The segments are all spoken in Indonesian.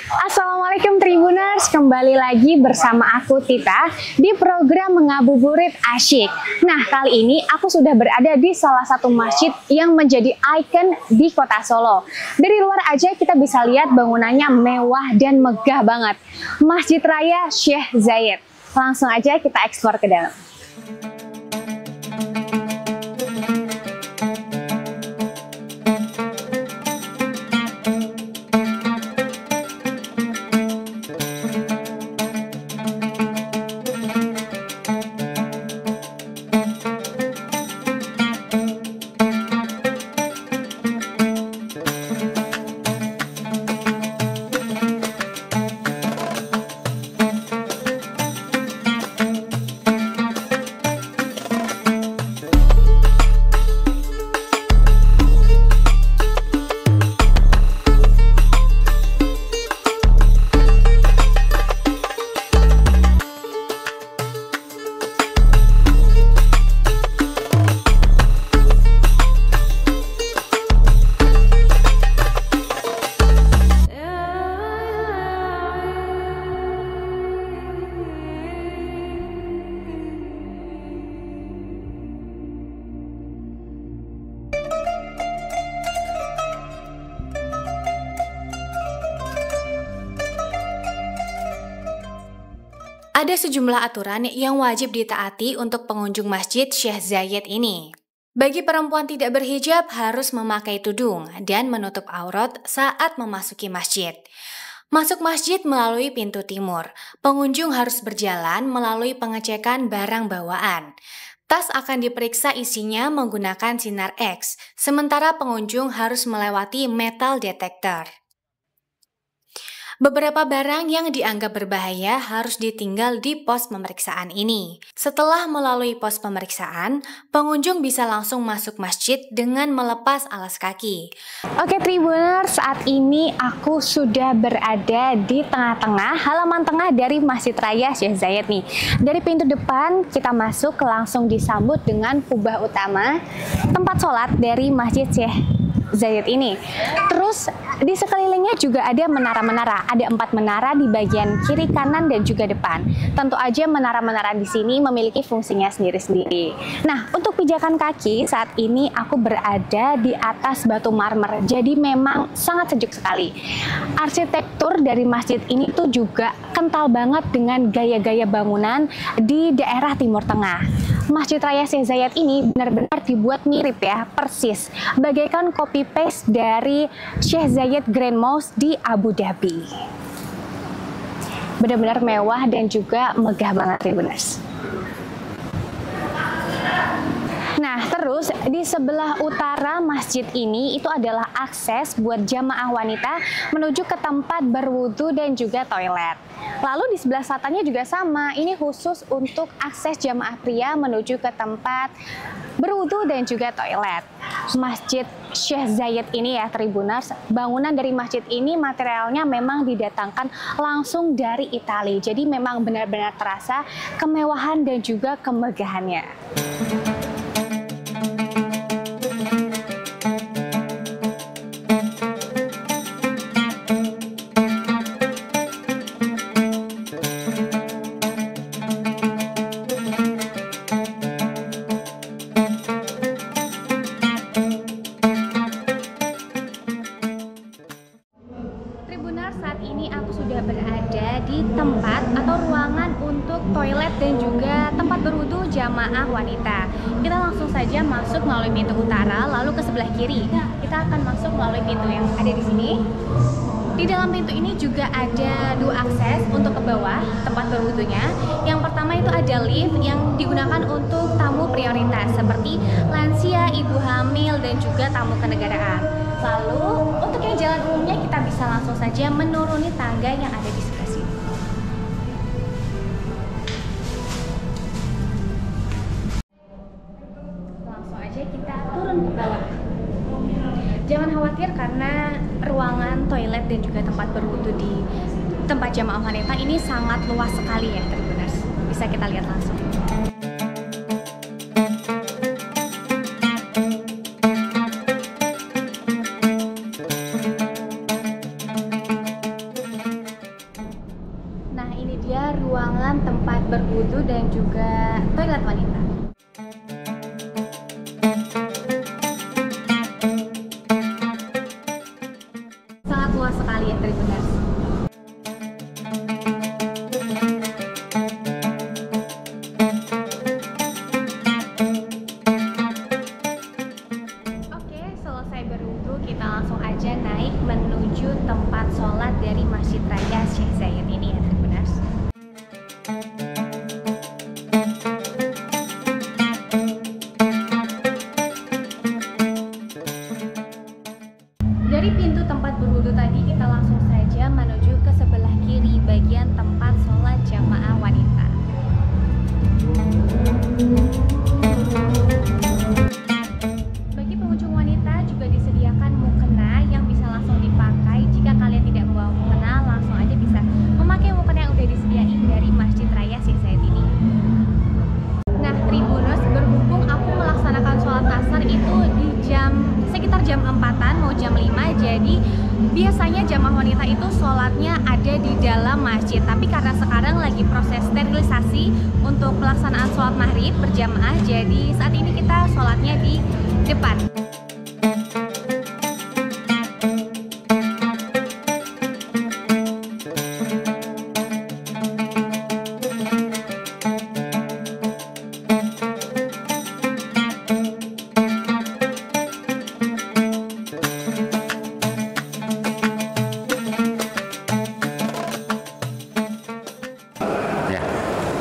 Assalamualaikum Tribuners, kembali lagi bersama aku Tita di program Mengabuburit Asyik. Nah, kali ini aku sudah berada di salah satu masjid yang menjadi ikon di kota Solo. Dari luar aja kita bisa lihat bangunannya mewah dan megah banget. Masjid Raya Syekh Zayed. Langsung aja kita eksplor ke dalam. Ada sejumlah aturan yang wajib ditaati untuk pengunjung masjid Syekh Zayed ini. Bagi perempuan tidak berhijab harus memakai tudung dan menutup aurat saat memasuki masjid. Masuk masjid melalui pintu timur. Pengunjung harus berjalan melalui pengecekan barang bawaan. Tas akan diperiksa isinya menggunakan sinar X, sementara pengunjung harus melewati metal detector. Beberapa barang yang dianggap berbahaya harus ditinggal di pos pemeriksaan ini. Setelah melalui pos pemeriksaan, pengunjung bisa langsung masuk masjid dengan melepas alas kaki. Oke Tribuners, saat ini aku sudah berada di tengah-tengah, halaman tengah dari Masjid Raya Syekh Zayed nih. Dari pintu depan kita masuk langsung disambut dengan kubah utama, tempat sholat dari Masjid Syekh Zayed ini. Terus di sekelilingnya juga ada menara-menara. Ada 4 menara di bagian kiri, kanan, dan juga depan. Tentu aja menara-menara di sini memiliki fungsinya sendiri-sendiri. Nah, untuk pijakan kaki saat ini aku berada di atas batu marmer. Jadi memang sangat sejuk sekali. Arsitektur dari masjid ini tuh juga kental banget dengan gaya-gaya bangunan di daerah Timur Tengah. Masjid Raya Syekh Zayed ini benar-benar dibuat mirip ya, persis, bagaikan copy paste dari Syekh Zayed Grand Mosque di Abu Dhabi. Benar-benar mewah dan juga megah banget Tribuners. Nah, terus di sebelah utara masjid ini itu adalah akses buat jamaah wanita menuju ke tempat berwudu dan juga toilet. Lalu di sebelah selatannya juga sama, ini khusus untuk akses jamaah pria menuju ke tempat berwudu dan juga toilet. Masjid Syekh Zayed ini ya Tribuners, bangunan dari masjid ini materialnya memang didatangkan langsung dari Italia. Jadi memang benar-benar terasa kemewahan dan juga kemegahannya. Saat ini aku sudah berada di tempat atau ruangan untuk toilet dan juga tempat berwudu jamaah wanita. Kita langsung saja masuk melalui pintu utara, lalu ke sebelah kiri kita akan masuk melalui pintu yang ada di sini. Di dalam pintu ini juga ada 2 akses untuk ke bawah tempat berwudunya. Yang pertama itu ada lift yang digunakan untuk tamu prioritas seperti lansia, ibu hamil, dan juga tamu kenegaraan. Lalu untuk yang jalan umumnya kita bisa langsung saja menuruni tangga yang ada di sebelah sini. Langsung aja kita turun ke bawah. Jangan khawatir karena ruangan toilet dan juga tempat berwudu di tempat jamaah wanita ini sangat luas sekali ya, Tribuners. Bisa kita lihat langsung. Nah, ini dia ruangan tempat berwudu dan juga toilet wanita. Sangat luas sekali ya, Tribuners. Oke, selesai berwudu, kita langsung aja naik menuju tempat sholat dari Masjid Raya Syekh Zayed ini ya, Tribuners. Dari pintu tempat berwudu tadi kita langsung saja menuju ke sebelah kiri bagian tempat sholat jamaah wanita. Bagi pengunjung wanita juga disediakan mukena yang bisa langsung dipakai. Jika kalian tidak membawa mukena, langsung aja bisa memakai mukena yang udah disediain dari Masjid Raya Syekh Zayed ini. Nah, Tribuners, berhubung aku melaksanakan sholat asar itu di sekitar jam 4-an mau jam 5, jadi biasanya jamaah wanita itu sholatnya ada di dalam masjid. Tapi karena sekarang lagi proses sterilisasi untuk pelaksanaan sholat maghrib berjamaah, jadi saat ini kita sholatnya di depan.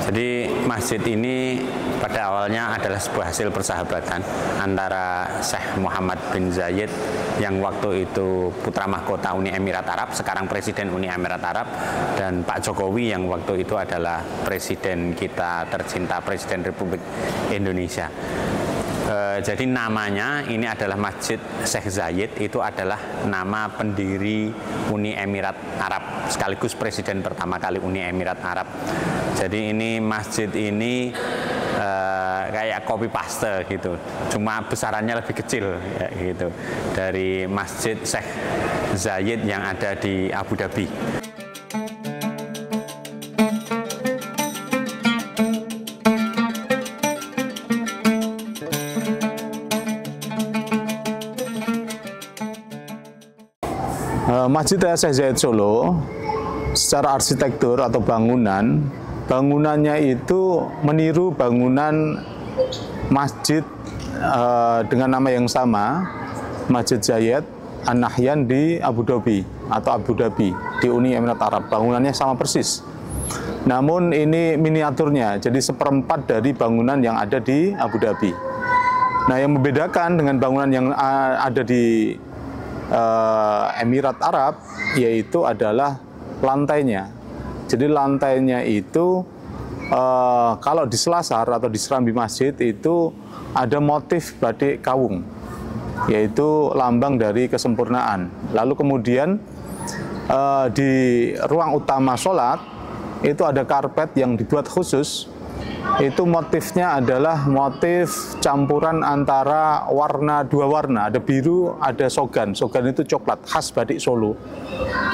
Jadi masjid ini pada awalnya adalah sebuah hasil persahabatan antara Syekh Muhammad bin Zayed yang waktu itu putra mahkota Uni Emirat Arab, sekarang Presiden Uni Emirat Arab, dan Pak Jokowi yang waktu itu adalah Presiden kita tercinta, Presiden Republik Indonesia. Jadi namanya ini adalah Masjid Syekh Zayed, itu adalah nama pendiri Uni Emirat Arab, sekaligus presiden pertama kali Uni Emirat Arab. Jadi ini masjid ini kayak copy paste gitu, cuma besarannya lebih kecil ya, gitu, dari Masjid Syekh Zayed yang ada di Abu Dhabi. Masjid Raya Syekh Zayed Solo secara arsitektur atau bangunannya itu meniru bangunan masjid dengan nama yang sama, Masjid Zayed An-Nahyan di Abu Dhabi atau Abu Dhabi di Uni Emirat Arab. Bangunannya sama persis. Namun ini miniaturnya, jadi seperempat dari bangunan yang ada di Abu Dhabi. Nah, yang membedakan dengan bangunan yang ada di Emirat Arab yaitu adalah lantainya. Jadi lantainya itu kalau di selasar atau di serambi masjid itu ada motif batik kawung, yaitu lambang dari kesempurnaan. Lalu kemudian di ruang utama sholat itu ada karpet yang dibuat khusus. Itu motifnya adalah motif campuran antara dua warna, ada biru, ada sogan. Sogan itu coklat, khas batik Solo.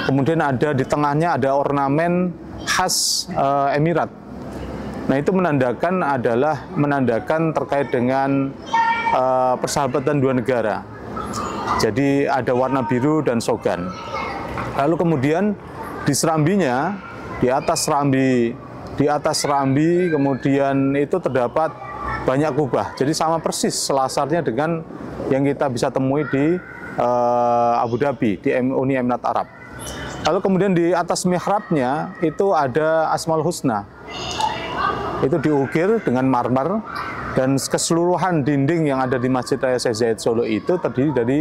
Kemudian ada di tengahnya ada ornamen khas Emirat. Nah, itu menandakan terkait dengan persahabatan dua negara. Jadi ada warna biru dan sogan. Lalu kemudian di serambinya, di atas serambi kemudian itu terdapat banyak kubah. Jadi sama persis selasarnya dengan yang kita bisa temui di Abu Dhabi, di Uni Emirat Arab. Lalu kemudian di atas mihrabnya itu ada Asmaul Husna. Itu diukir dengan marmer, dan keseluruhan dinding yang ada di Masjid Raya Syekh Zayed Solo itu terdiri dari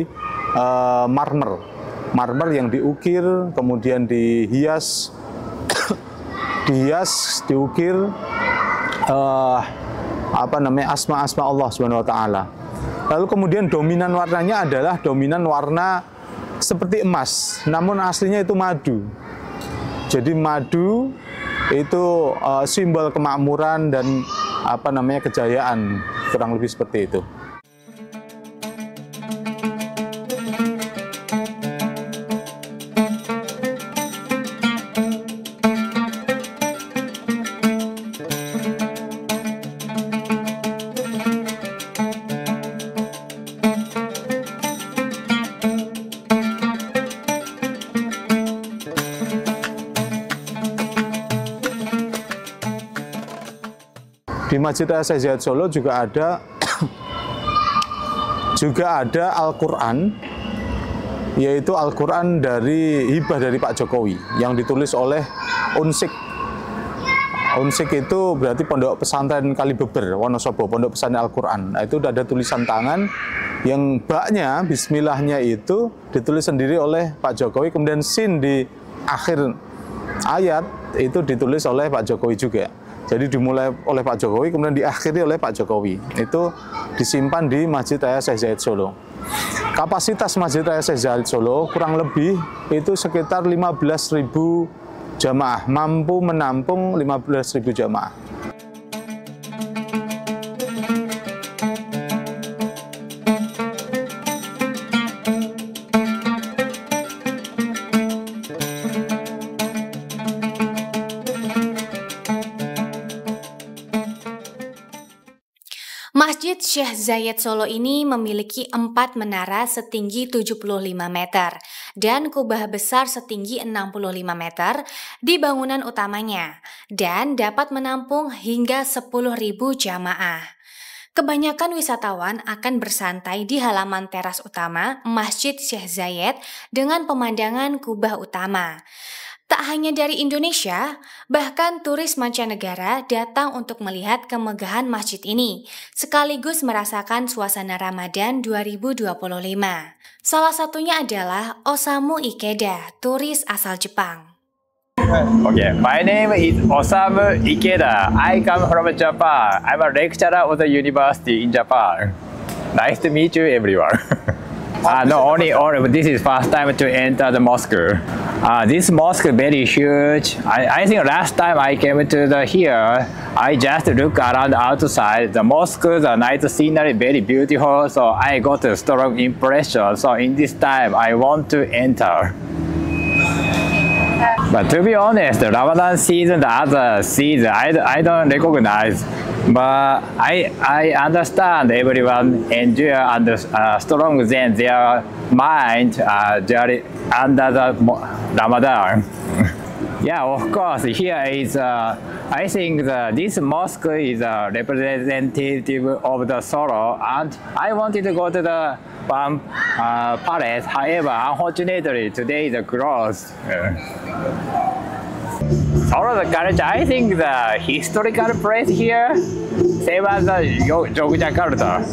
marmer yang diukir, kemudian dihias, diukir asma-asma Allah Subhanahu wa taala. Lalu kemudian dominan warnanya adalah dominan warna seperti emas, namun aslinya itu madu. Jadi madu itu simbol kemakmuran dan kejayaan, kurang lebih seperti itu. Di Masjid Raya Syekh Zayed Solo juga ada Al-Quran, yaitu Al-Quran hibah dari Pak Jokowi yang ditulis oleh Unsik. Unsik itu berarti Pondok Pesantren Kalibeber, Wonosobo, Pondok Pesantren Al-Quran. Nah, itu udah ada tulisan tangan yang baknya, bismillahnya itu ditulis sendiri oleh Pak Jokowi, kemudian sin di akhir ayat itu ditulis oleh Pak Jokowi juga. Jadi dimulai oleh Pak Jokowi, kemudian diakhiri oleh Pak Jokowi. Itu disimpan di Masjid Raya Syekh Zayed Solo. Kapasitas Masjid Raya Syekh Zayed Solo kurang lebih itu sekitar 15.000 jamaah, mampu menampung 15.000 jamaah. Masjid Syekh Zayed Solo ini memiliki 4 menara setinggi 75 meter dan kubah besar setinggi 65 meter di bangunan utamanya dan dapat menampung hingga 10.000 jamaah. Kebanyakan wisatawan akan bersantai di halaman teras utama Masjid Syekh Zayed dengan pemandangan kubah utama. Tak hanya dari Indonesia, bahkan turis mancanegara datang untuk melihat kemegahan masjid ini, sekaligus merasakan suasana Ramadan 2025. Salah satunya adalah Osamu Ikeda, turis asal Jepang. Okay, my name is Osamu Ikeda. I come from Japan. I'm a lecturer of the university in Japan. Nice to meet you, everyone. This is first time to enter the mosque. This mosque is very huge. I think last time I came to here, I just look around outside. The mosque, the night scenery very beautiful, so I got a strong impression. So in this time, I want to enter. But to be honest, the Ramadan season, the other season, I don't recognize. But I understand everyone enjoy and strong than their mind under the Ramadan. Yeah, of course. Here is I think this mosque is a representative of the Solo, and I wanted to go to the palace. However, unfortunately, today is closed. Solo the culture, I think the historical place here, same as the Yogyakarta.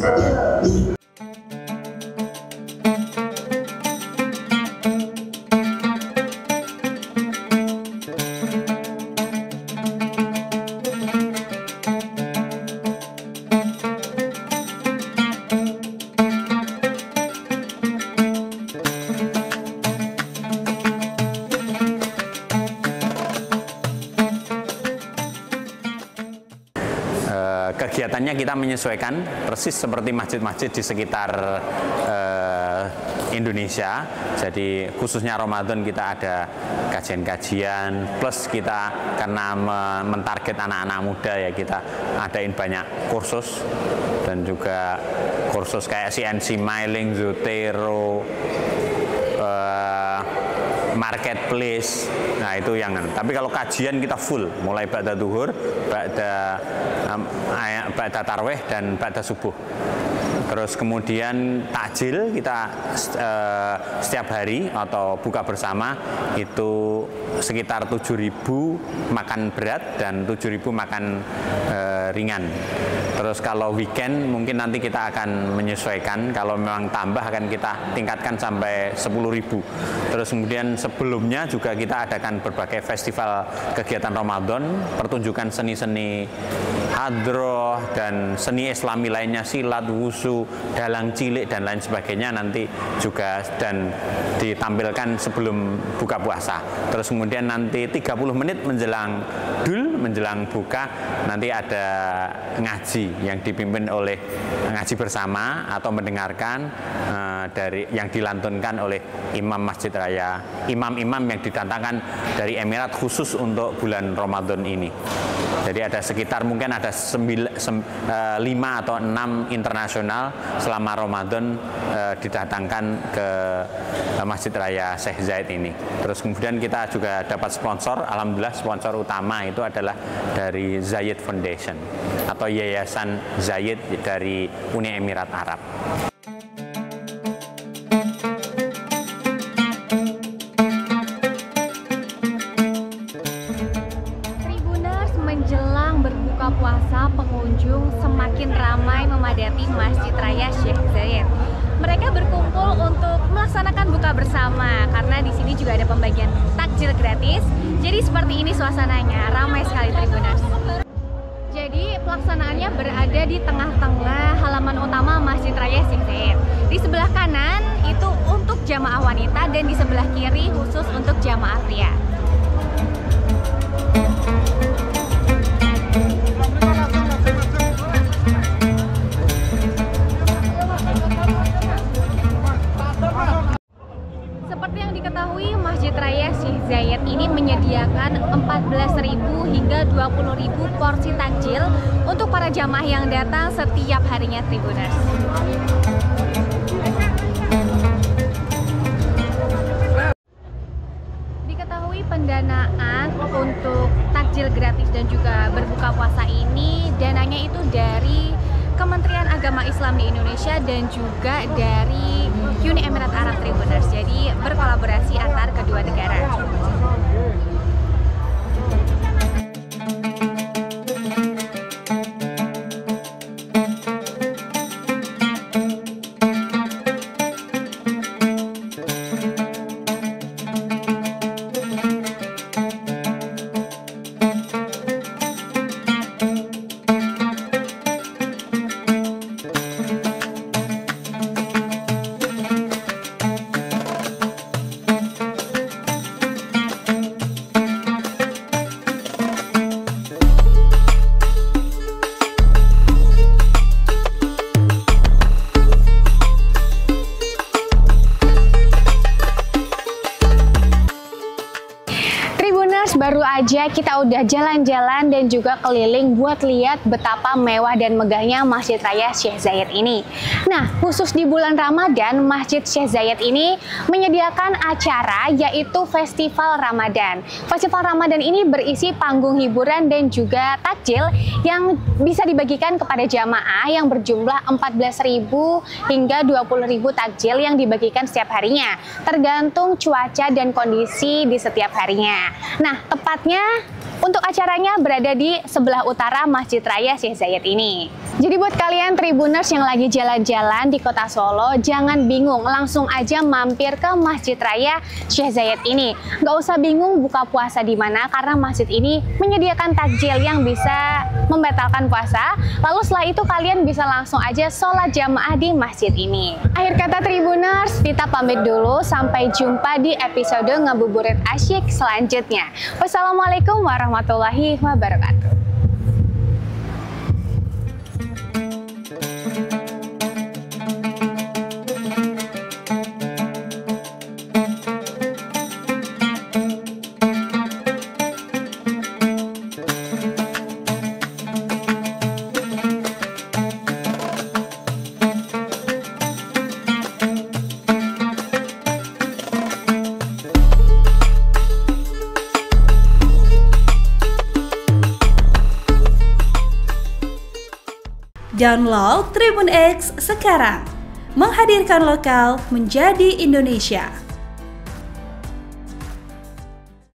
Kegiatannya kita menyesuaikan persis seperti masjid-masjid di sekitar Indonesia. Jadi khususnya Ramadan kita ada kajian-kajian, plus kita karena mentarget anak-anak muda ya kita adain banyak kursus dan juga kursus kayak CNC Mailing, Zotero, marketplace. Nah itu yang tapi kalau kajian kita full mulai ba'da duhur, ba'da tarwih dan ba'da subuh. Terus kemudian takjil kita setiap hari atau buka bersama itu sekitar 7.000 makan berat dan 7.000 makan ringan. Terus kalau weekend mungkin nanti kita akan menyesuaikan, kalau memang tambah akan kita tingkatkan sampai 10.000. Terus kemudian sebelumnya juga kita adakan berbagai festival kegiatan Ramadan, pertunjukan seni-seni hadroh dan seni islami lainnya, silat, wusu, dalang cilik dan lain sebagainya nanti juga dan ditampilkan sebelum buka puasa. Terus kemudian nanti 30 menit menjelang menjelang buka nanti ada ngaji yang dipimpin oleh ngaji bersama atau mendengarkan dari yang dilantunkan oleh imam Masjid Raya, imam-imam yang didatangkan dari Emirat khusus untuk bulan Ramadan ini. Jadi ada sekitar mungkin ada 5 atau 6 internasional selama Ramadan didatangkan ke Masjid Raya Syekh Zayed ini. Terus kemudian kita juga dapat sponsor, alhamdulillah sponsor utama itu adalah dari Zayed Foundation atau Yayasan Zayed dari Uni Emirat Arab. Menjelang berbuka puasa, pengunjung semakin ramai memadati Masjid Raya Syekh Zayed. Mereka berkumpul untuk melaksanakan buka bersama karena di sini juga ada pembagian takjil gratis. Jadi seperti ini suasananya, ramai sekali Tribuners. Jadi pelaksanaannya berada di tengah-tengah halaman utama Masjid Raya Syekh Zayed. Di sebelah kanan itu untuk jamaah wanita dan di sebelah kiri khusus untuk jamaah pria. Seperti yang diketahui, Masjid Raya Syekh Zayed ini menyediakan 14.000 hingga 20.000 porsi takjil untuk para jamaah yang datang setiap harinya Tribuners. Diketahui pendanaan untuk takjil gratis dan juga berbuka puasa ini dananya itu dari Kementerian Agama Islam di Indonesia dan juga dari Uni Emirat Arab Tribuners. Jadi berkolaborasi antar kedua negara. Baru aja kita udah jalan-jalan dan juga keliling buat lihat betapa mewah dan megahnya Masjid Raya Syekh Zayed ini. Nah, khusus di bulan Ramadan, Masjid Syekh Zayed ini menyediakan acara yaitu Festival Ramadan. Festival Ramadan ini berisi panggung hiburan dan juga takjil yang bisa dibagikan kepada jamaah yang berjumlah 14.000 hingga 20.000 takjil yang dibagikan setiap harinya, tergantung cuaca dan kondisi di setiap harinya. Nah, tepatnya untuk acaranya berada di sebelah utara Masjid Raya Syekh Zayed ini. Jadi buat kalian Tribuners yang lagi jalan-jalan di kota Solo, jangan bingung, langsung aja mampir ke Masjid Raya Syekh Zayed ini. Nggak usah bingung buka puasa di mana, karena masjid ini menyediakan takjil yang bisa membatalkan puasa. Lalu setelah itu kalian bisa langsung aja sholat jamaah di masjid ini. Akhir kata Tribuners, kita pamit dulu. Sampai jumpa di episode Ngabuburit Asyik selanjutnya. Wassalamualaikum warahmatullahi wabarakatuh. Download Tribun X sekarang, menghadirkan lokal menjadi Indonesia.